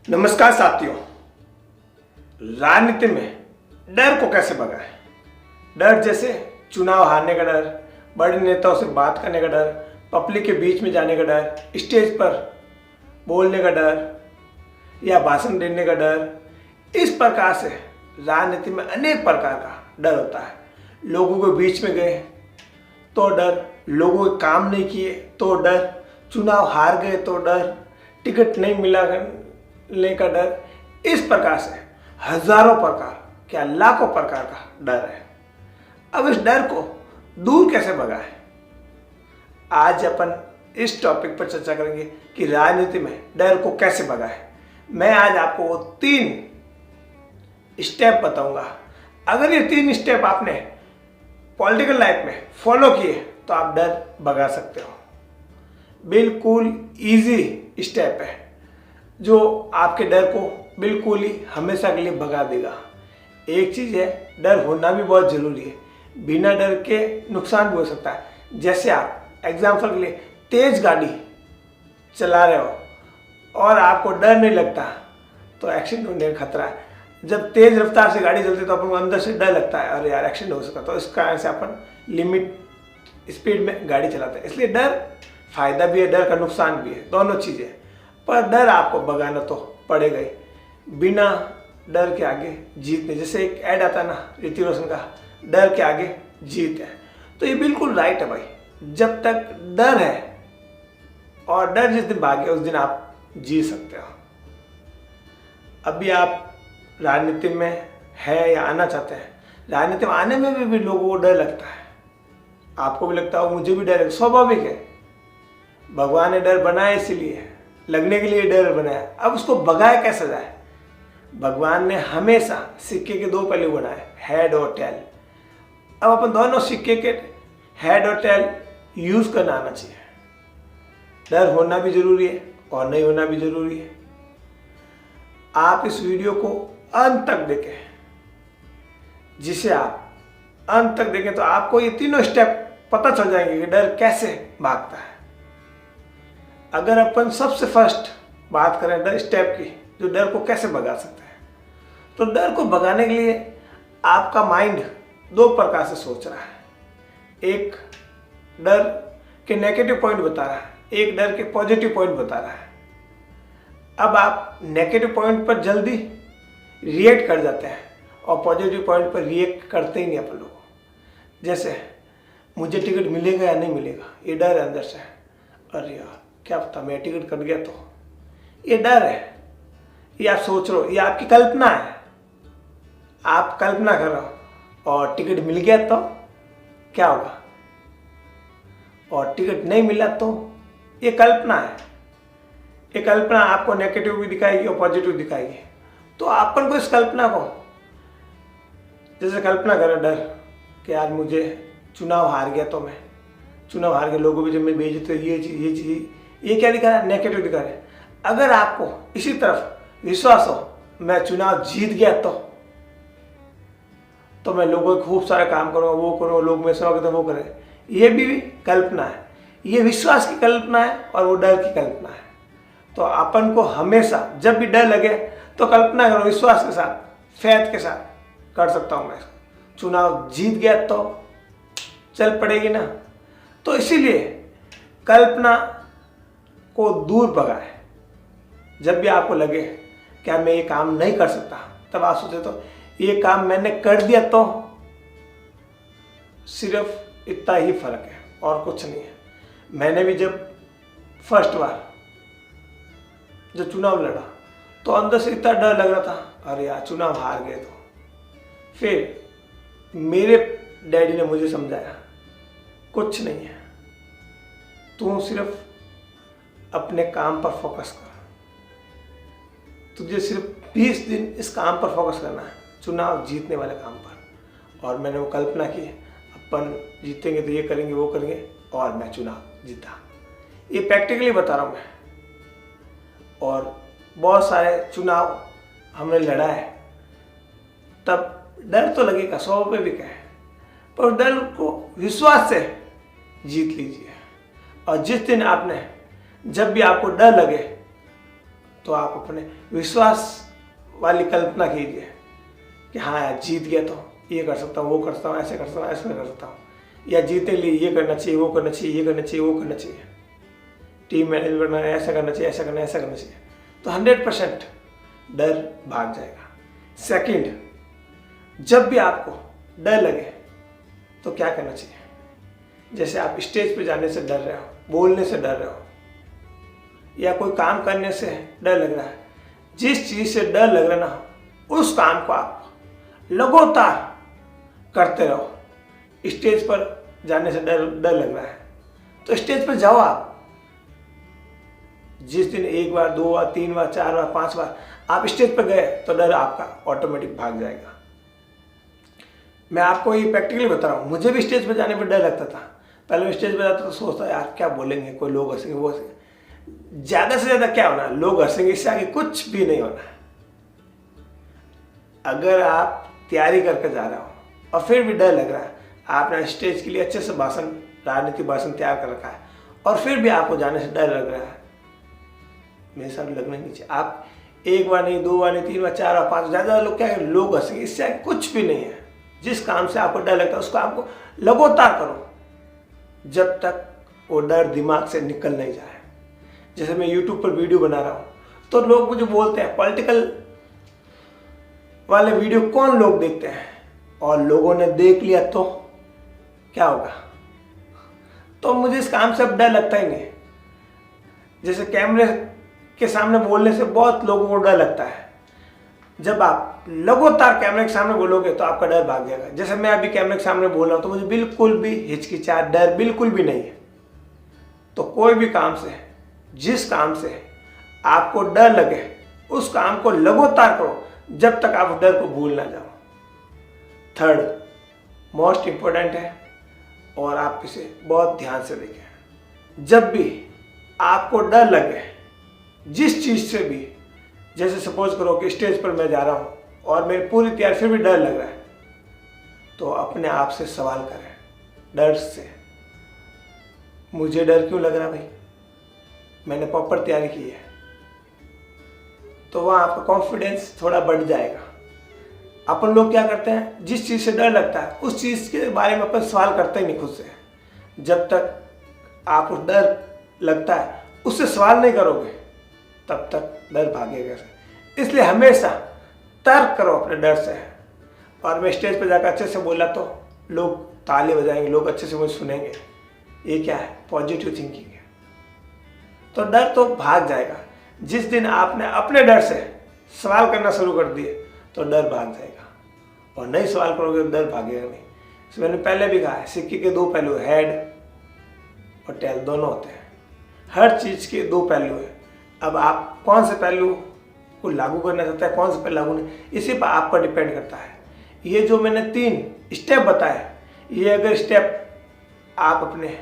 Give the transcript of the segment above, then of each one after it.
नमस्कार साथियों। राजनीति में डर को कैसे भगाएं? डर जैसे चुनाव हारने का डर, बड़े नेताओं से बात करने का डर, पब्लिक के बीच में जाने का डर, स्टेज पर बोलने का डर या भाषण देने का डर। इस प्रकार से राजनीति में अनेक प्रकार का डर होता है। लोगों के बीच में गए तो डर, लोगों के काम नहीं किए तो डर, चुनाव हार गए तो डर, टिकट नहीं मिला लेने का डर। इस प्रकार से हजारों प्रकार, क्या लाखों प्रकार का डर है। अब इस डर को दूर कैसे भगाएं? आज अपन इस टॉपिक पर चर्चा करेंगे कि राजनीति में डर को कैसे भगाएं। मैं आज आपको वो 3 स्टेप बताऊंगा। अगर ये 3 स्टेप आपने पॉलिटिकल लाइफ में फॉलो किए तो आप डर भगा सकते हो। बिल्कुल इजी स्टेप है जो आपके डर को बिल्कुल ही हमेशा के लिए भगा देगा। एक चीज़ है, डर होना भी बहुत ज़रूरी है। बिना डर के नुकसान भी हो सकता है। जैसे आप एग्जाम्पल के लिए तेज़ गाड़ी चला रहे हो और आपको डर नहीं लगता तो एक्सीडेंट होने का खतरा है। जब तेज़ रफ्तार से गाड़ी चलती है तो अपन को अंदर से डर लगता है, अरे यार एक्सीडेंट हो सकता है। तो इस कारण से अपन लिमिट स्पीड में गाड़ी चलाते हैं। इसलिए डर फायदा भी है, डर का नुकसान भी है, दोनों चीज़ें। पर डर आपको भगाना तो पड़ेगा ही। बिना डर के आगे जीत नहीं। जैसे एक ऐड आता है ना ऋतिक रोशन का, डर के आगे जीत है। तो ये बिल्कुल राइट है भाई। जब तक डर है और डर जिस दिन भागे उस दिन आप जी सकते हो। अभी आप राजनीति में है या आना चाहते हैं, राजनीति में आने में भी लोगों को डर लगता है। आपको भी लगता हो, मुझे भी डर है, स्वाभाविक है। भगवान ने डर बनाया इसीलिए, लगने के लिए डर बनाया। अब उसको भगाया कैसे जाए? भगवान ने हमेशा सिक्के के 2 पहलू बनाए, हेड और टेल। अब अपन दोनों सिक्के के हेड और टेल यूज करना आना चाहिए। डर होना भी जरूरी है और नहीं होना भी जरूरी है। आप इस वीडियो को अंत तक देखें। जिसे आप अंत तक देखें तो आपको ये 3 स्टेप पता चल जाएंगे कि डर कैसे भागता है। अगर अपन सबसे फर्स्ट बात करें डर स्टेप की, जो डर को कैसे भगा सकते हैं, तो डर को भगाने के लिए आपका माइंड 2 प्रकार से सोच रहा है। एक डर के नेगेटिव पॉइंट बता रहा है, एक डर के पॉजिटिव पॉइंट बता रहा है। अब आप नेगेटिव पॉइंट पर जल्दी रिएक्ट कर जाते हैं और पॉजिटिव पॉइंट पर रिएक्ट करते ही नहीं अपन लोग। जैसे मुझे टिकट मिलेगा या नहीं मिलेगा, ये डर है अंदर से। अरे यार क्या पता मैं टिकट कट गया तो, ये डर है। ये आप सोच रहे हो, ये आपकी कल्पना है। आप कल्पना कर रहे हो और टिकट मिल गया तो क्या होगा, और टिकट नहीं मिला तो ये कल्पना है। ये कल्पना आपको नेगेटिव भी दिखाएगी और पॉजिटिव दिखाएगी। तो अपन को इस कल्पना को, जैसे कल्पना करें डर कि यार मुझे चुनाव हार गया तो मैं चुनाव हार गया, लोगों भी जब मैं बेइज्जती, ये चीज़ ये क्या दिखा रहा है, नेगेटिव दिखा रहा है। अगर आपको इसी तरफ विश्वास हो, मैं चुनाव जीत गया तो मैं लोगों के खूब सारे काम करूँगा, वो करूँगा, लोग मेरे सेवा करते वो करें। ये भी कल्पना है। ये विश्वास की कल्पना है और वो डर की कल्पना है। तो अपन को हमेशा जब भी डर लगे तो कल्पना करो, विश्वास के साथ, फैथ के साथ कर सकता हूँ मैं चुनाव जीत गया तो चल पड़ेगी ना। तो इसीलिए कल्पना को दूर भगाए। जब भी आपको लगे क्या मैं ये काम नहीं कर सकता, तब आप सोचे तो ये काम मैंने कर दिया तो, सिर्फ इतना ही फर्क है और कुछ नहीं है। मैंने भी जब फर्स्ट बार जब चुनाव लड़ा तो अंदर से इतना डर लग रहा था, अरे यार चुनाव हार गए तो। फिर मेरे डैडी ने मुझे समझाया, कुछ नहीं है, तू सिर्फ अपने काम पर फोकस कर। तुझे सिर्फ 20 दिन इस काम पर फोकस करना है, चुनाव जीतने वाले काम पर। और मैंने वो कल्पना की, अपन जीतेंगे तो ये करेंगे वो करेंगे, और मैं चुनाव जीता। ये प्रैक्टिकली बता रहा हूँ मैं। और बहुत सारे चुनाव हमने लड़ा है, तब डर तो लगेगा, स्वाभाविक है, पर डर को विश्वास से जीत लीजिए। और जिस दिन आपने, जब भी आपको डर लगे तो आप अपने विश्वास वाली कल्पना कीजिए कि हाँ यार जीत गया तो ये कर सकता हूँ, वो कर सकता हूँ, ऐसे कर सकता हूँ, ऐसे कर सकता हूँ, या जीतने लिए ये करना चाहिए, वो करना चाहिए, ये करना चाहिए, वो करना चाहिए, टीम मैनेज करना है, ऐसा करना चाहिए, ऐसा करना है, ऐसा करना चाहिए, तो 100% डर भाग जाएगा। सेकंड, जब भी आपको डर लगे तो क्या करना चाहिए? जैसे आप स्टेज पे जाने से डर रहे हो, बोलने से डर रहे हो, या कोई काम करने से डर लग रहा है, जिस चीज़ से डर लग रहा है ना, उस काम को आप लगातार करते रहो। स्टेज पर जाने से डर लग रहा है तो स्टेज पर जाओ आप। जिस दिन 1 बार, 2 बार, 3 बार, 4 बार, 5 बार आप स्टेज पर गए तो डर आपका ऑटोमेटिक भाग जाएगा। मैं आपको ये प्रैक्टिकली बता रहा हूँ, मुझे भी स्टेज पर जाने पर डर लगता था। पहले मैं स्टेज पर जाता तो सोचता यार क्या बोलेंगे, कोई लोग हंसेंगे, वो हंसेंगे। ज़्यादा से ज़्यादा क्या होना, लोग हंसेंगे, इससे आगे कुछ भी नहीं होना। अगर आप तैयारी करके जा रहे हो और फिर भी डर लग रहा है, आपने स्टेज के लिए अच्छे से भाषण, राजनीतिक भाषण तैयार कर रखा है और फिर भी आपको जाने से डर लग रहा है, मेरे साथ लगना नहीं चाहिए। आप 1 बार नहीं, 2 बार नहीं, 3 बार, 4 बार, 5 ज़्यादा लोग क्या है, लोग हंसेंगे, इससे आगे कुछ भी नहीं है। जिस काम से आपको डर लगता है उसको आपको लगातार करो जब तक वो डर दिमाग से निकल नहीं जाए। जैसे मैं YouTube पर वीडियो बना रहा हूँ तो लोग मुझे बोलते हैं पॉलिटिकल वाले वीडियो कौन लोग देखते हैं, और लोगों ने देख लिया तो क्या होगा? तो मुझे इस काम से अब डर लगता ही नहीं। जैसे कैमरे के सामने बोलने से बहुत लोगों को डर लगता है, जब आप लगातार कैमरे के सामने बोलोगे तो आपका डर भाग जाएगा। जैसे मैं अभी कैमरे के सामने बोल रहा हूँ तो मुझे बिल्कुल भी हिचकिचाहट, डर बिल्कुल भी नहीं है। तो कोई भी काम से, जिस काम से आपको डर लगे उस काम को लगातार करो जब तक आप डर को भूल ना जाओ। थर्ड मोस्ट इम्पोर्टेंट है और आप इसे बहुत ध्यान से देखें। जब भी आपको डर लगे जिस चीज़ से भी, जैसे सपोज करो कि स्टेज पर मैं जा रहा हूँ और मेरी पूरी तैयारी फिर भी डर लग रहा है, तो अपने आप से सवाल करें डर से, मुझे डर क्यों लग रहा भाई? मैंने प्रॉपर तैयारी की है। तो वहाँ आपका कॉन्फिडेंस थोड़ा बढ़ जाएगा। अपन लोग क्या करते हैं, जिस चीज़ से डर लगता है उस चीज़ के बारे में अपन सवाल करते ही नहीं खुद से। जब तक आप उस डर लगता है उससे सवाल नहीं करोगे तब तक डर भागेगा। इसलिए हमेशा तर्क करो अपने डर से। और मैं स्टेज पर जाकर अच्छे से बोला तो लोग ताली बजाएंगे, लोग अच्छे से मुझे सुनेंगे। ये क्या है? पॉजिटिव थिंकिंग है। तो डर तो भाग जाएगा। जिस दिन आपने अपने डर से सवाल करना शुरू कर दिए तो डर भाग जाएगा, और नहीं सवाल करोगे तो डर भागेगा नहीं। तो मैंने पहले भी कहा है, सिक्के के 2 पहलू, हेड और टेल दोनों होते हैं। हर चीज़ के 2 पहलू हैं। अब आप कौन से पहलू को लागू करना चाहते हैं, कौन से पहलू लागू नहीं, इसी पर आप पर डिपेंड करता है। ये जो मैंने 3 स्टेप बताए, ये अगर स्टेप आप अपने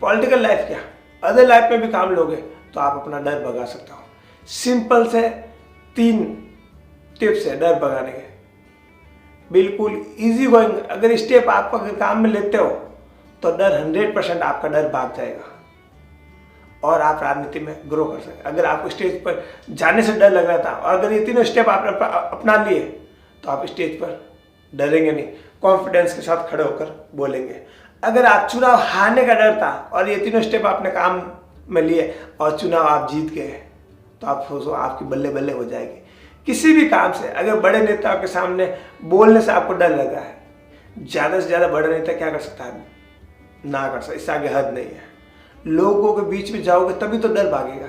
पॉलिटिकल लाइफ क्या अदर लाइफ में भी काम लोगे तो आप अपना डर भगा सकते हो। सिंपल से 3 टिप्स है डर भगाने के, बिल्कुल इजी गोइंग। अगर स्टेप आप अगर काम में लेते हो तो डर 100% आपका डर भाग जाएगा और आप राजनीति में ग्रो कर सकते। अगर आपको स्टेज पर जाने से डर लग रहा था और अगर ये 3 स्टेप आपने अपना लिए तो आप स्टेज पर डरेंगे नहीं, कॉन्फिडेंस के साथ खड़े होकर बोलेंगे। अगर आप चुनाव हारने का डर था और ये 3 स्टेप आपने काम में लिए और चुनाव आप जीत गए तो आप सोचो आपकी बल्ले बल्ले हो जाएगी। किसी भी काम से अगर बड़े नेताओं के सामने बोलने से आपको डर लगा है, ज़्यादा से ज़्यादा बड़ा नेता क्या कर सकता है? ना कर सकता, इससे आगे हद नहीं है। लोगों के बीच में जाओगे तभी तो डर भागेगा।